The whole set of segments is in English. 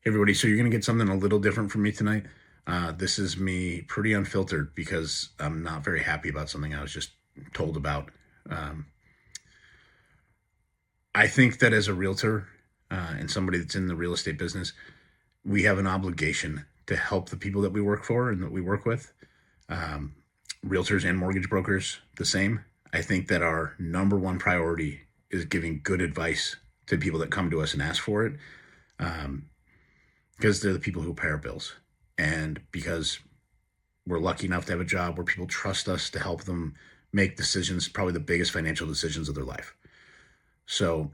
Hey everybody, so you're gonna get something a little different from me tonight. This is me pretty unfiltered because I'm not very happy about something I was just told about. Um, I think that as a realtor and somebody that's in the real estate business, we have an obligation to help the people that we work for and that we work with. Um, Realtors and mortgage brokers, the same. I think that our number one priority is giving good advice to people that come to us and ask for it. Um, because they're the people who pay our bills and because we're lucky enough to have a job where people trust us to help them make decisions, probably the biggest financial decisions of their life. So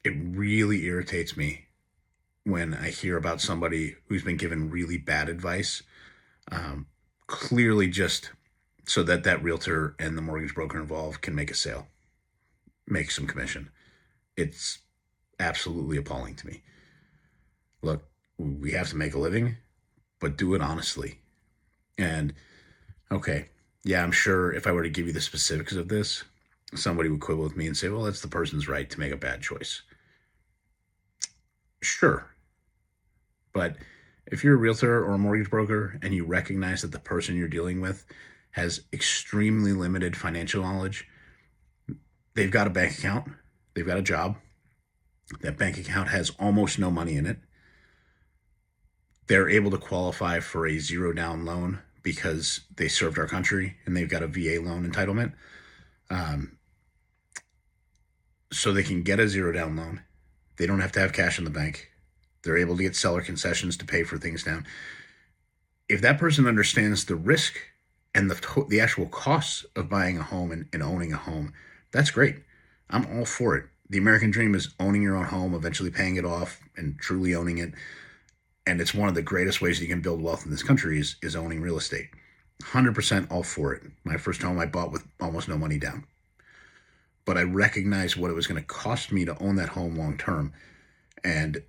it really irritates me when I hear about somebody who's been given really bad advice, um, clearly just so that that realtor and the mortgage broker involved can make a sale, make some commission. It's absolutely appalling to me. Look, we have to make a living, but do it honestly. And okay, yeah, I'm sure if I were to give you the specifics of this, somebody would quibble with me and say, well, that's the person's right to make a bad choice. Sure. But if you're a realtor or a mortgage broker and you recognize that the person you're dealing with has extremely limited financial knowledge, they've got a bank account, they've got a job, that bank account has almost no money in it, they're able to qualify for a zero down loan because they served our country and they've got a VA loan entitlement. Um, so they can get a zero down loan. They don't have to have cash in the bank. They're able to get seller concessions to pay for things down. If that person understands the risk and the actual costs of buying a home and owning a home, that's great. I'm all for it. The American dream is owning your own home, eventually paying it off, and truly owning it. And it's one of the greatest ways that you can build wealth in this country is owning real estate. 100% all for it. My first home I bought with almost no money down. But I recognized what it was going to cost me to own that home long term. And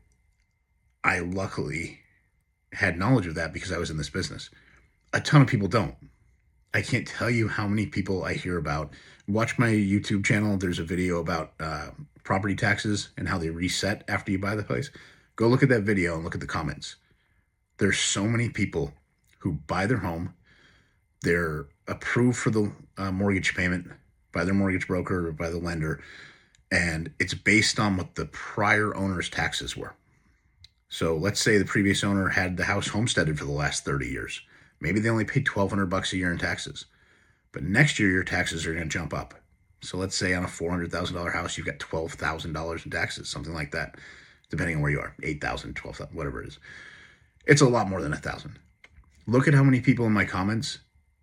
I luckily had knowledge of that because I was in this business. A ton of people don't. I can't tell you how many people I hear about. Watch my YouTube channel. There's a video about property taxes and how they reset after you buy the place. Go look at that video and look at the comments. There's so many people who buy their home, they're approved for the mortgage payment by their mortgage broker or by the lender, and it's based on what the prior owner's taxes were. So let's say the previous owner had the house homesteaded for the last 30 years. Maybe they only paid $1,200 a year in taxes. But next year, your taxes are going to jump up. So let's say on a $400,000 house, you've got $12,000 in taxes, something like that, depending on where you are, 8,000, 12,000, whatever it is. It's a lot more than 1,000. Look at how many people in my comments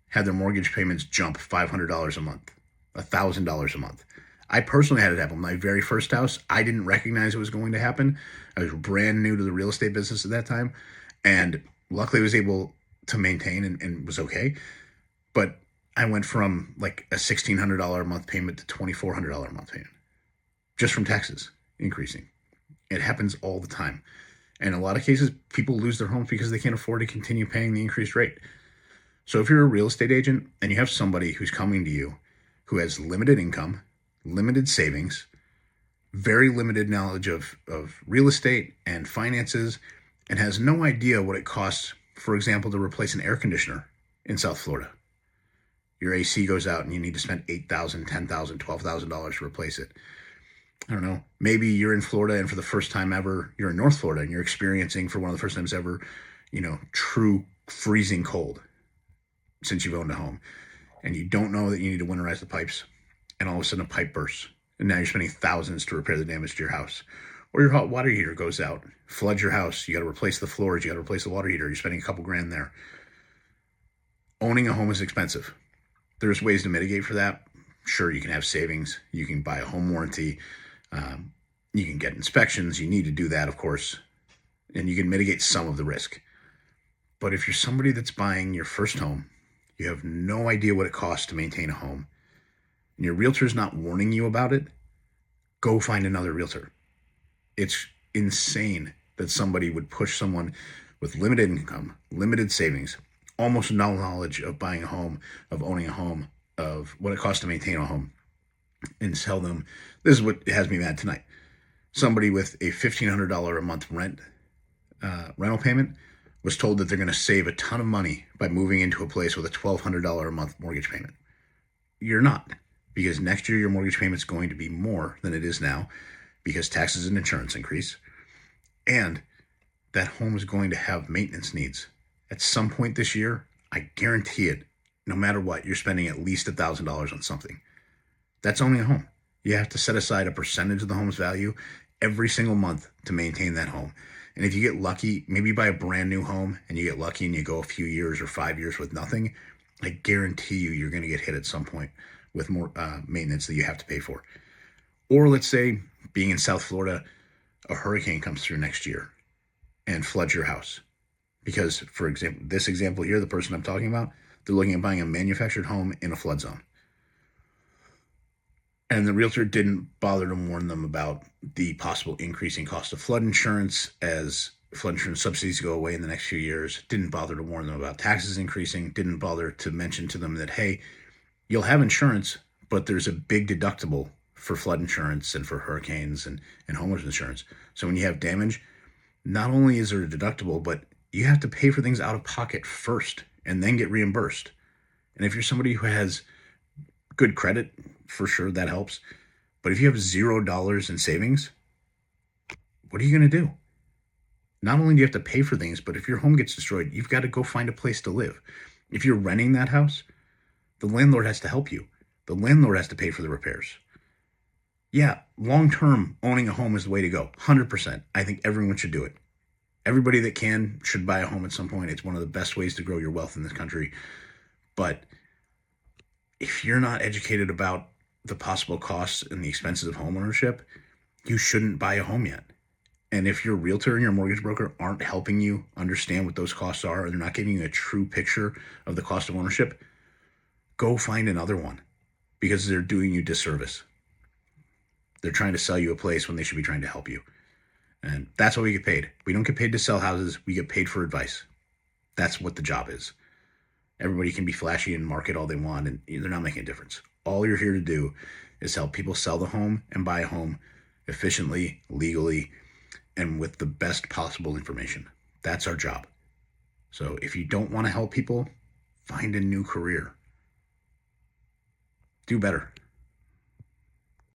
had their mortgage payments jump $500 a month, $1,000 a month. I personally had it happen. My very first house, I didn't recognize it was going to happen. I was brand new to the real estate business at that time, and luckily I was able to maintain and was okay. But I went from like a $1,600 a month payment to $2,400 a month payment just from taxes increasing. It happens all the time. And in a lot of cases, people lose their homes because they can't afford to continue paying the increased rate. So if you're a real estate agent and you have somebody who's coming to you who has limited income, limited savings, very limited knowledge of real estate and finances, and has no idea what it costs, for example, to replace an air conditioner in South Florida. Your AC goes out and you need to spend $8,000, $10,000, $12,000 to replace it. I don't know. Maybe you're in Florida and for the first time ever, you're in North Florida and you're experiencing for one of the first times ever, true freezing cold since you've owned a home. And you don't know that you need to winterize the pipes. And all of a sudden a pipe bursts. And now you're spending thousands to repair the damage to your house. Or your hot water heater goes out, floods your house. You got to replace the floors. You got to replace the water heater. You're spending a couple grand there. Owning a home is expensive. There's ways to mitigate for that. Sure, you can have savings. You can buy a home warranty. You can get inspections. You need to do that, of course. And you can mitigate some of the risk. But if you're somebody that's buying your first home, you have no idea what it costs to maintain a home, and your realtor is not warning you about it, go find another realtor. It's insane that somebody would push someone with limited income, limited savings, almost no knowledge of buying a home, of owning a home, of what it costs to maintain a home, and tell them, this is what has me mad tonight. Somebody with a $1,500 a month rent rental payment was told that they're going to save a ton of money by moving into a place with a $1,200 a month mortgage payment. You're not, because next year your mortgage payment's going to be more than it is now because taxes and insurance increase, and that home is going to have maintenance needs. At some point this year, I guarantee it, no matter what, you're spending at least $1,000 on something. That's owning a home. You have to set aside a percentage of the home's value every single month to maintain that home. And if you get lucky, maybe you buy a brand new home and you get lucky and you go a few years or 5 years with nothing, I guarantee you're going to get hit at some point with more maintenance that you have to pay for. Or let's say, being in South Florida, a hurricane comes through next year and floods your house. Because, for example, this example here, the person I'm talking about, they're looking at buying a manufactured home in a flood zone. And the realtor didn't bother to warn them about the possible increasing cost of flood insurance as flood insurance subsidies go away in the next few years. Didn't bother to warn them about taxes increasing. Didn't bother to mention to them that, hey, you'll have insurance, but there's a big deductible for flood insurance and for hurricanes and homeowners insurance. So when you have damage, not only is there a deductible, but you have to pay for things out of pocket first and then get reimbursed. And if you're somebody who has good credit, for sure that helps. But if you have $0 in savings, what are you going to do? Not only do you have to pay for things, but if your home gets destroyed, you've got to go find a place to live. If you're renting that house, the landlord has to help you. The landlord has to pay for the repairs. Yeah, long-term, owning a home is the way to go. 100%. I think everyone should do it. Everybody that can should buy a home at some point. It's one of the best ways to grow your wealth in this country. But if you're not educated about the possible costs and the expenses of homeownership, you shouldn't buy a home yet. And if your realtor and your mortgage broker aren't helping you understand what those costs are, or they're not giving you a true picture of the cost of ownership, go find another one, because they're doing you disservice. They're trying to sell you a place when they should be trying to help you. And that's what we get paid. We don't get paid to sell houses. We get paid for advice. That's what the job is. Everybody can be flashy and market all they want, and they're not making a difference. All you're here to do is help people sell the home and buy a home efficiently, legally, and with the best possible information. That's our job. So if you don't want to help people, find a new career. Do better.